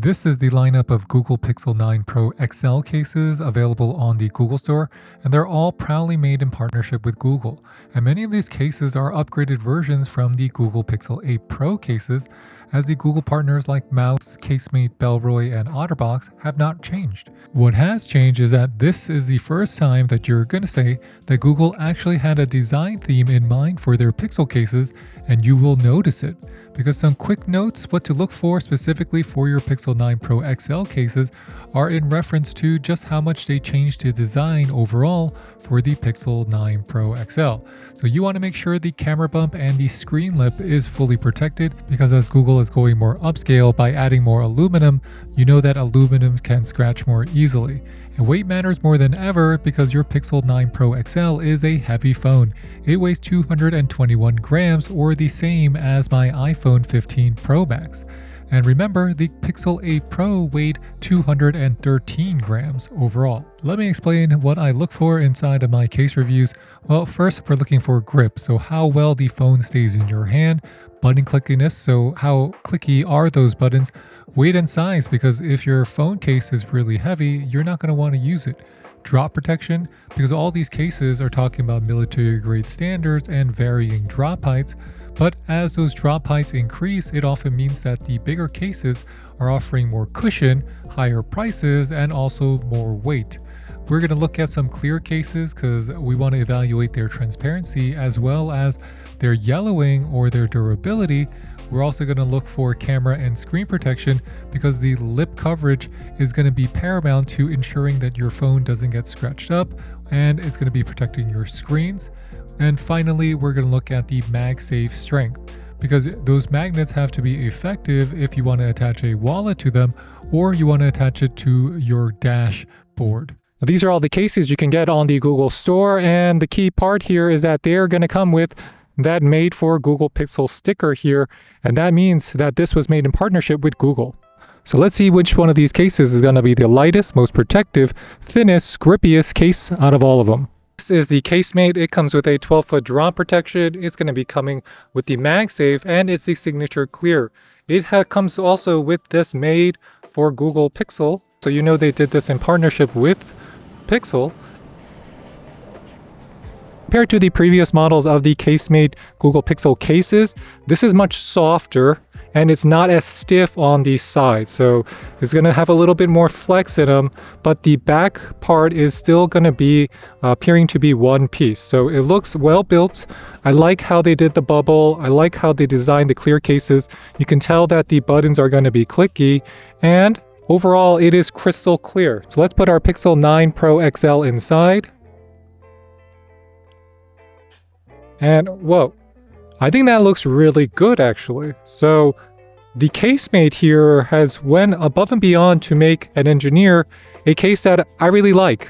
This is the lineup of Google Pixel 9 Pro XL cases available on the Google Store, and they're all proudly made in partnership with Google. And many of these cases are upgraded versions from the Google Pixel 8 Pro cases, as the Google partners like Mous, Casemate, Bellroy, and OtterBox have not changed. What has changed is that this is the first time that you're going to say that Google actually had a design theme in mind for their Pixel cases, and you will notice it. Because some quick notes what to look for specifically for your Pixel 9 Pro XL cases are in reference to just how much they changed the design overall for the Pixel 9 Pro XL. So you want to make sure the camera bump and the screen lip is fully protected, because as Google is going more upscale by adding more aluminum, you know that aluminum can scratch more easily. And weight matters more than ever because your Pixel 9 Pro XL is a heavy phone. It weighs 221 grams, or the same as my iPhone 15 Pro Max. And remember, the Pixel 8 Pro weighed 213 grams overall. Let me explain what I look for inside of my case reviews. Well, first we're looking for grip, so how well the phone stays in your hand. Button clickiness, so how clicky are those buttons. Weight and size, because if your phone case is really heavy, you're not going to want to use it. Drop protection, because all these cases are talking about military grade standards and varying drop heights. But as those drop heights increase, it often means that the bigger cases are offering more cushion, higher prices, and also more weight. We're going to look at some clear cases because we want to evaluate their transparency as well as their yellowing or their durability. We're also going to look for camera and screen protection because the lip coverage is going to be paramount to ensuring that your phone doesn't get scratched up, and it's going to be protecting your screens. And finally, we're going to look at the MagSafe strength, because those magnets have to be effective if you want to attach a wallet to them or you want to attach it to your dashboard. Now, these are all the cases you can get on the Google Store, and the key part here is that they're going to come with that made for Google Pixel sticker here, and that means that this was made in partnership with Google. So let's see which one of these cases is going to be the lightest, most protective, thinnest, grippiest case out of all of them. This is the Casemate. It comes with a 12-foot drop protection. It's going to be coming with the MagSafe, and it's the signature clear. It comes also with this made for Google Pixel. So you know they did this in partnership with Pixel. Compared to the previous models of the Casemate Google Pixel cases, this is much softer and it's not as stiff on the side. So it's going to have a little bit more flex in them, but the back part is still going to be appearing to be one piece. So it looks well built. I like how they did the bubble. I like how they designed the clear cases. You can tell that the buttons are going to be clicky, and overall it is crystal clear. So let's put our Pixel 9 Pro XL inside. And whoa, I think that looks really good actually. So the Casemate here has went above and beyond to make and engineer a case that I really like.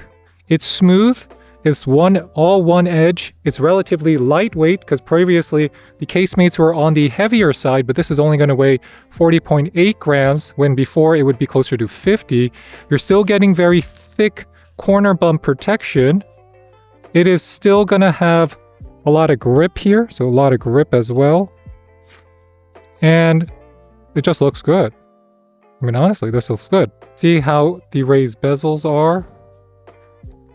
It's smooth, it's all one edge, it's relatively lightweight because previously the Casemates were on the heavier side, but this is only going to weigh 40.8 grams when before it would be closer to 50. You're still getting very thick corner bump protection. It is still going to have a lot of grip here, so a lot of grip as well. And it just looks good. I mean, honestly, this looks good. See how the raised bezels are?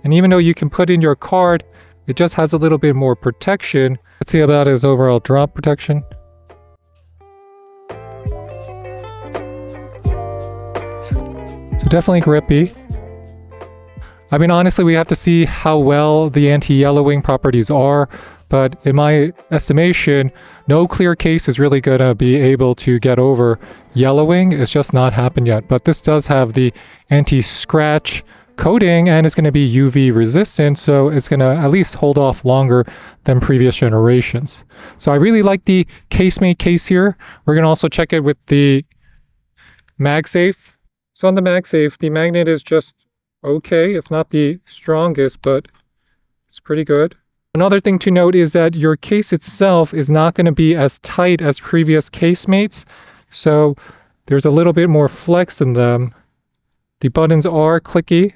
And even though you can put in your card, it just has a little bit more protection. Let's see about his overall drop protection. So definitely grippy. I mean, honestly, we have to see how well the anti-yellowing properties are, but in my estimation, no clear case is really going to be able to get over yellowing. It's just not happened yet, but this does have the anti-scratch coating, and it's going to be UV resistant, so it's going to at least hold off longer than previous generations. So I really like the Casemate case here. We're going to also check it with the MagSafe. So on the MagSafe, the magnet is just okay. It's not the strongest, but it's pretty good. Another thing to note is that your case itself is not going to be as tight as previous Casemates, so there's a little bit more flex in them. The buttons are clicky.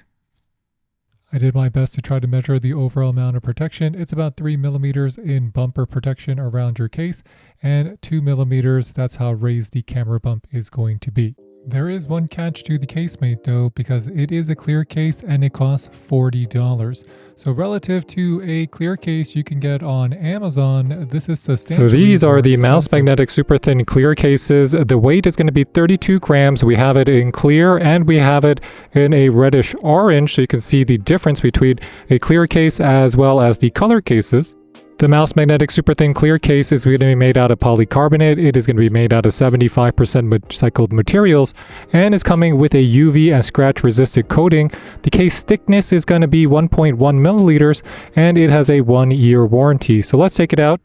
I did my best to try to measure the overall amount of protection. It's about 3 millimeters in bumper protection around your case, and 2 millimeters, that's how raised the camera bump is going to be. There is one catch to the casemate though, because it is a clear case and it costs $40. So relative to a clear case you can get on Amazon, this is substantially So these are more the Mous expensive. magnetic super thin clear cases. The weight is going to be 32 grams. We have it in clear and we have it in a reddish orange, so you can see the difference between a clear case as well as the color cases. The Mous magnetic super thin clear case is going to be made out of polycarbonate. It is going to be made out of 75% recycled materials and is coming with a UV and scratch resistant coating. The case thickness is going to be 1.1 milliliters and it has a 1-year warranty. So let's take it out.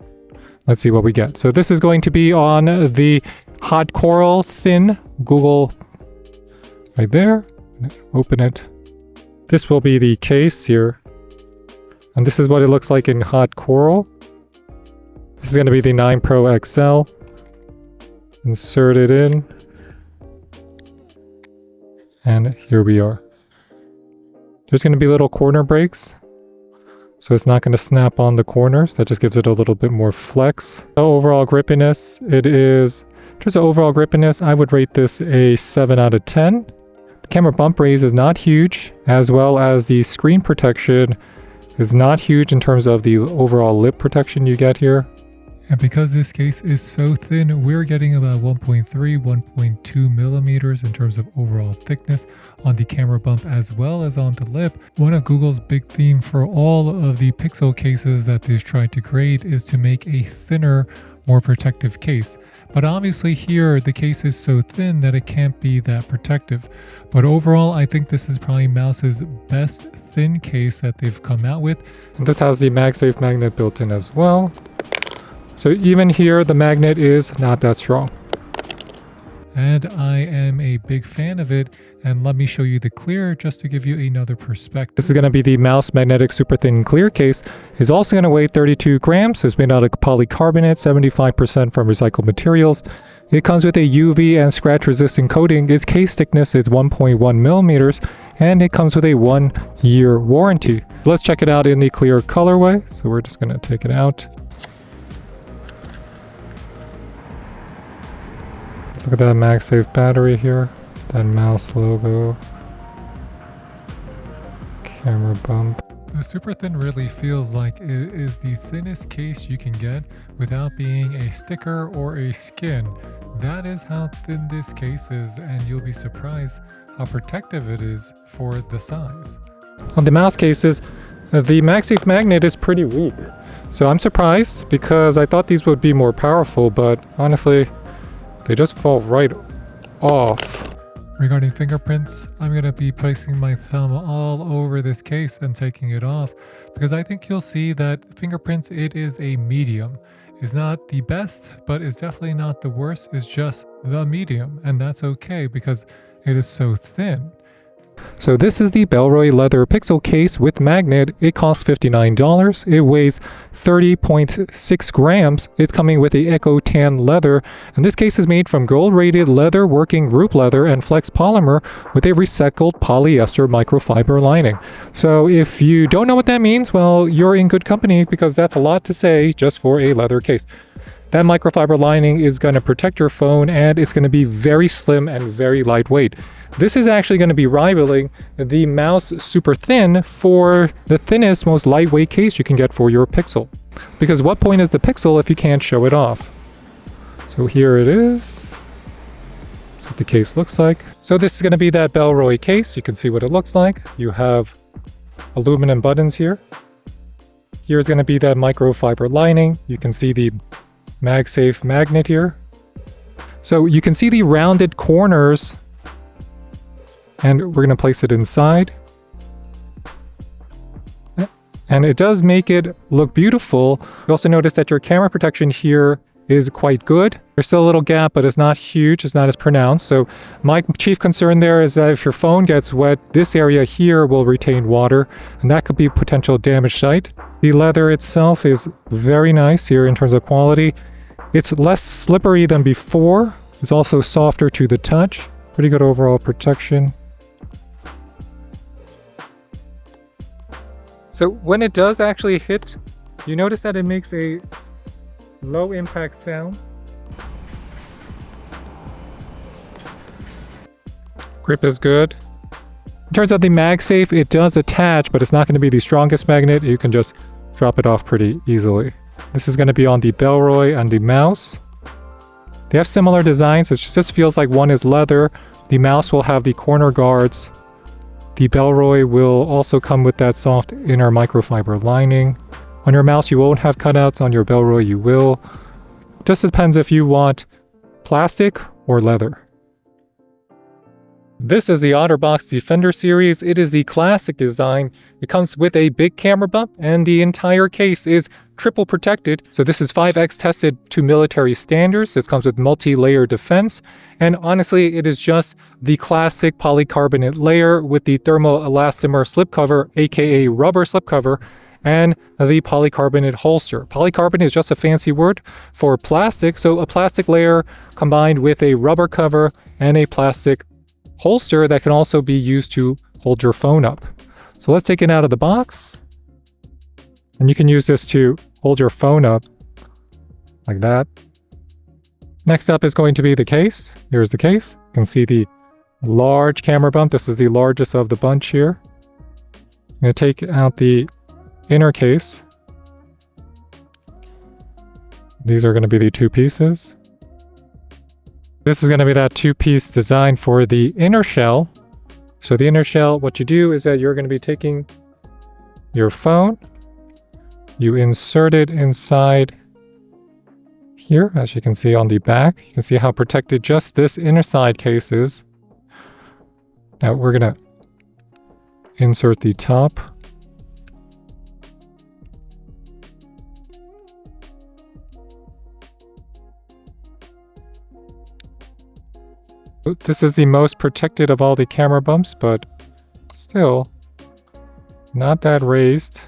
Let's see what we get. So this is going to be on the hot coral thin Google right there. Open it. This will be the case here. And this is what it looks like in hot coral. This is going to be the 9 Pro XL. Insert it in. And here we are. There's going to be little corner breaks, so it's not going to snap on the corners. That just gives it a little bit more flex. Overall grippiness, just overall grippiness, I would rate this a 7 out of 10. The camera bump raise is not huge, as well as the screen protection is not huge in terms of the overall lip protection you get here. And because this case is so thin, we're getting about 1.3, 1.2 millimeters in terms of overall thickness on the camera bump as well as on the lip. One of Google's big theme for all of the Pixel cases that they've tried to create is to make a thinner, more protective case. But obviously here, the case is so thin that it can't be that protective. But overall, I think this is probably Mous's best thin case that they've come out with. And this has the MagSafe magnet built in as well. So even here, the magnet is not that strong. And I am a big fan of it. And let me show you the clear just to give you another perspective. This is going to be the Mous magnetic super thin clear case. It's also going to weigh 32 grams. So it's made out of polycarbonate, 75% from recycled materials. It comes with a UV and scratch resistant coating. Its case thickness is 1.1 millimeters and it comes with a 1-year warranty. Let's check it out in the clear colorway. So we're just going to take it out. Let's look at that MagSafe battery here. That Mous logo. Camera bump. The super thin really feels like it is the thinnest case you can get without being a sticker or a skin. That is how thin this case is, and you'll be surprised how protective it is for the size. On the Mous cases, the MagSafe magnet is pretty weak. So I'm surprised because I thought these would be more powerful, but honestly, they just fall right off. Regarding fingerprints, I'm going to be placing my thumb all over this case and taking it off because I think you'll see that fingerprints, it is a medium. It's not the best, but it's definitely not the worst. It's just the medium, and that's okay because it is so thin. So this is the Bellroy leather Pixel case with magnet. It costs $59. It weighs 30.6 grams. It's coming with a Eco Tan leather, and this case is made from gold-rated leather working group leather and flex polymer with a recycled polyester microfiber lining. So if you don't know what that means, well, you're in good company because that's a lot to say just for a leather case. That microfiber lining is going to protect your phone, and it's going to be very slim and very lightweight. This is actually going to be rivaling the Mous Super Thin for the thinnest, most lightweight case you can get for your Pixel. Because what point is the Pixel if you can't show it off? So here it is. That's what the case looks like. So this is going to be that Bellroy case. You can see what it looks like. You have aluminum buttons here. Here's going to be that microfiber lining. You can see the MagSafe magnet here. So you can see the rounded corners, and we're going to place it inside. And it does make it look beautiful. You also notice that your camera protection here is quite good. There's still a little gap, but it's not huge. It's not as pronounced. So my chief concern there is that if your phone gets wet, this area here will retain water, and that could be a potential damage site. The leather itself is very nice here in terms of quality. It's less slippery than before. It's also softer to the touch. Pretty good overall protection. So when it does actually hit, you notice that it makes a low impact sound. Grip is good. It turns out the MagSafe, it does attach, but it's not going to be the strongest magnet. You can just drop it off pretty easily. This is going to be on the Bellroy and the Mous. They have similar designs. It just feels like one is leather. The Mous will have the corner guards. The Bellroy will also come with that soft inner microfiber lining. On your Mous, you won't have cutouts. On your Bellroy, you will. Just depends if you want plastic or leather. This is the OtterBox Defender series. It is the classic design. It comes with a big camera bump, and the entire case is triple protected. So this is 5x tested to military standards. This comes with multi-layer defense. And honestly, it is just the classic polycarbonate layer with the thermoelastomer slipcover, aka rubber slipcover, and the polycarbonate holster. Polycarbonate is just a fancy word for plastic. So a plastic layer combined with a rubber cover and a plastic holster that can also be used to hold your phone up. So let's take it out of the box. And you can use this to hold your phone up like that. Next up is going to be the case. Here's the case. You can see the large camera bump. This is the largest of the bunch here. I'm going to take out the inner case. These are going to be the two pieces. This is going to be that two-piece design for the inner shell. So the inner shell, what you do is that you're going to be taking your phone, you insert it inside here, as you can see on the back. You can see how protected just this inner side case is. Now we're going to insert the top. This is the most protected of all the camera bumps, but still not that raised.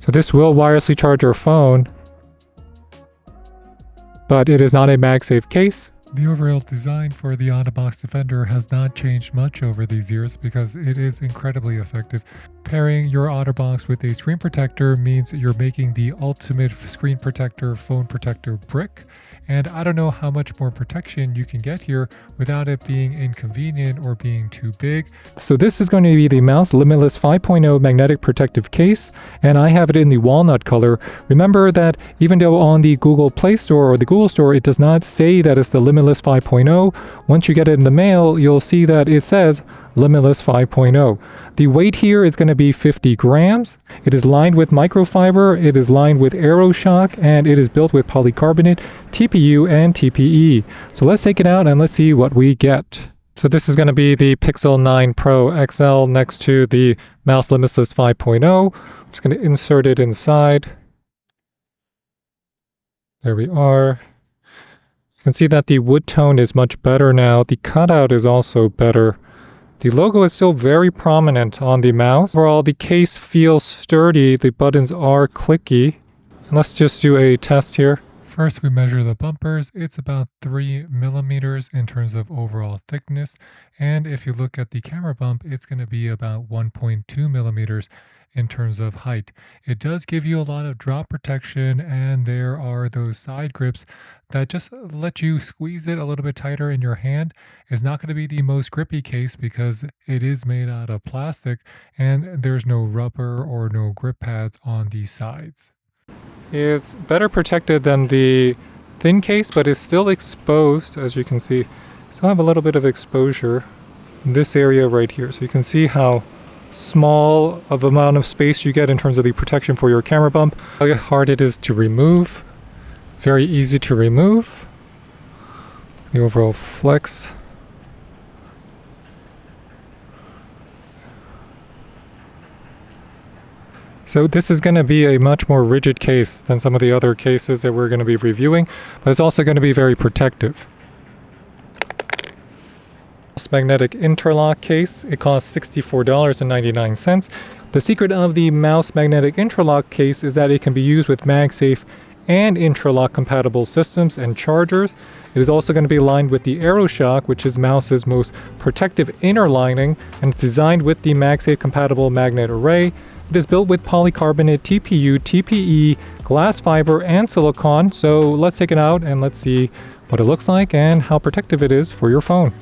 So this will wirelessly charge your phone, but it is not a MagSafe case. The overall design for the OtterBox Defender has not changed much over these years because it is incredibly effective. Pairing your OtterBox with a screen protector means you're making the ultimate screen protector, phone protector brick. And I don't know how much more protection you can get here without it being inconvenient or being too big. So this is going to be the Mous Limitless 5.0 magnetic protective case, and I have it in the walnut color. Remember that even though on the Google Play Store or the Google Store, it does not say that it's the Limitless 5.0, once you get it in the mail, you'll see that it says Limitless 5.0. The weight here is going to be 50 grams. It is lined with microfiber, it is lined with AeroShock, and it is built with polycarbonate, TPU, and TPE. So let's take it out and let's see what we get. So this is going to be the Pixel 9 Pro XL next to the Mous Limitless 5.0. I'm just going to insert it inside. There we are. You can see that the wood tone is much better now. The cutout is also better. The logo is still very prominent on the Mous. Overall, the case feels sturdy. The buttons are clicky. And let's just do a test here. First, we measure the bumpers. It's about 3 millimeters in terms of overall thickness. And if you look at the camera bump, it's going to be about 1.2 millimeters in terms of height. It does give you a lot of drop protection, and there are those side grips that just let you squeeze it a little bit tighter in your hand. It's not going to be the most grippy case because it is made out of plastic and there's no rubber or no grip pads on the sides. It's better protected than the thin case, but it's still exposed, as you can see. Still have a little bit of exposure in this area right here. So you can see how small of amount of space you get in terms of the protection for your camera bump. How hard it is to remove. Very easy to remove. The overall flex. So this is going to be a much more rigid case than some of the other cases that we're going to be reviewing, but it's also going to be very protective. Magnetic IntraLock case. It costs $64.99. The secret of the Mous magnetic IntraLock case is that it can be used with MagSafe and IntraLock compatible systems and chargers. It is also going to be lined with the AeroShock, which is Mous's most protective inner lining, and it's designed with the MagSafe compatible magnet array. It is built with polycarbonate, TPU, TPE, glass fiber, and silicone. So let's take it out and let's see what it looks like and how protective it is for your phone.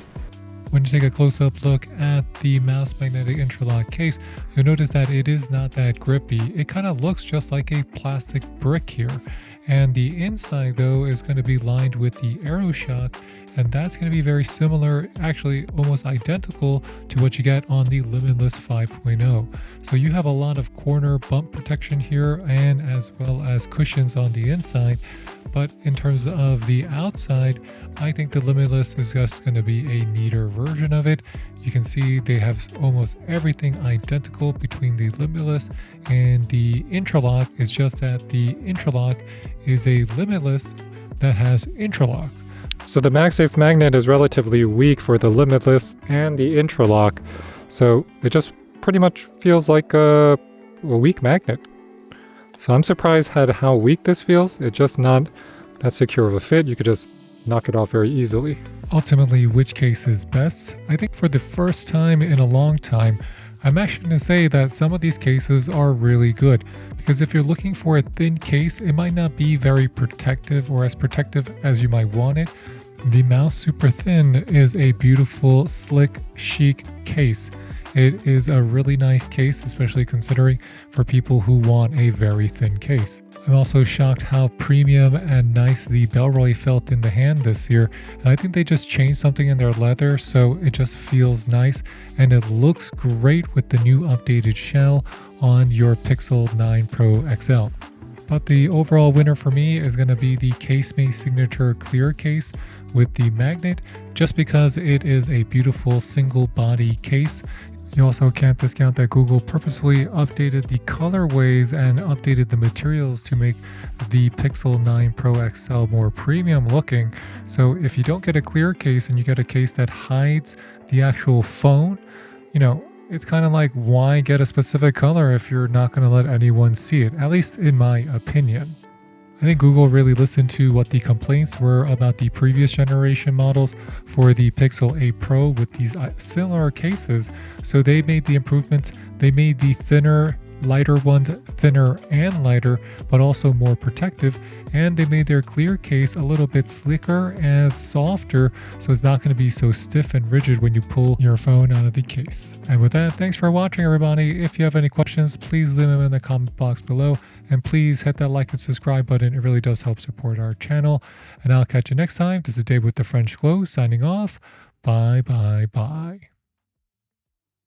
When you take a close-up look at the Mous magnetic IntraLock case, you'll notice that it is not that grippy. It kind of looks just like a plastic brick here. And the inside, though, is going to be lined with the AeroShock, and that's going to be very similar, actually almost identical to what you get on the Limitless 5.0. So you have a lot of corner bump protection here, and as well as cushions on the inside. But in terms of the outside, I think the Limitless is just going to be a neater version of it. You can see they have almost everything identical between the Limitless and the IntraLock. It's just that the IntraLock is a Limitless that has IntraLock. So the MagSafe magnet is relatively weak for the Limitless and the IntraLock. So it just pretty much feels like a weak magnet. So I'm surprised at how weak this feels. It's just not that secure of a fit. You could just knock it off very easily. Ultimately, which case is best? I think for the first time in a long time, I'm actually going to say that some of these cases are really good. Because if you're looking for a thin case, it might not be very protective or as protective as you might want it. The Mous Super Thin is a beautiful, slick, chic case. It is a really nice case, especially considering for people who want a very thin case. I'm also shocked how premium and nice the Bellroy felt in the hand this year, and I think they just changed something in their leather, so it just feels nice, and it looks great with the new updated shell on your Pixel 9 Pro XL. But the overall winner for me is going to be the Casemate Signature Clear Case with the magnet, just because it is a beautiful single body case. You also can't discount that Google purposely updated the colorways and updated the materials to make the Pixel 9 Pro XL more premium looking. So if you don't get a clear case and you get a case that hides the actual phone, it's kind of like, why get a specific color if you're not going to let anyone see it, at least in my opinion. I think Google really listened to what the complaints were about the previous generation models for the Pixel 8 Pro with these similar cases. So they made the improvements. They made the thinner, lighter ones thinner and lighter, but also more protective. And they made their clear case a little bit slicker and softer, so it's not going to be so stiff and rigid when you pull your phone out of the case. And with that, thanks for watching, everybody. If you have any questions, please leave them in the comment box below. And please hit that like and subscribe button. It really does help support our channel. And I'll catch you next time. This is Dave with the French Glow signing off. Bye, bye, bye.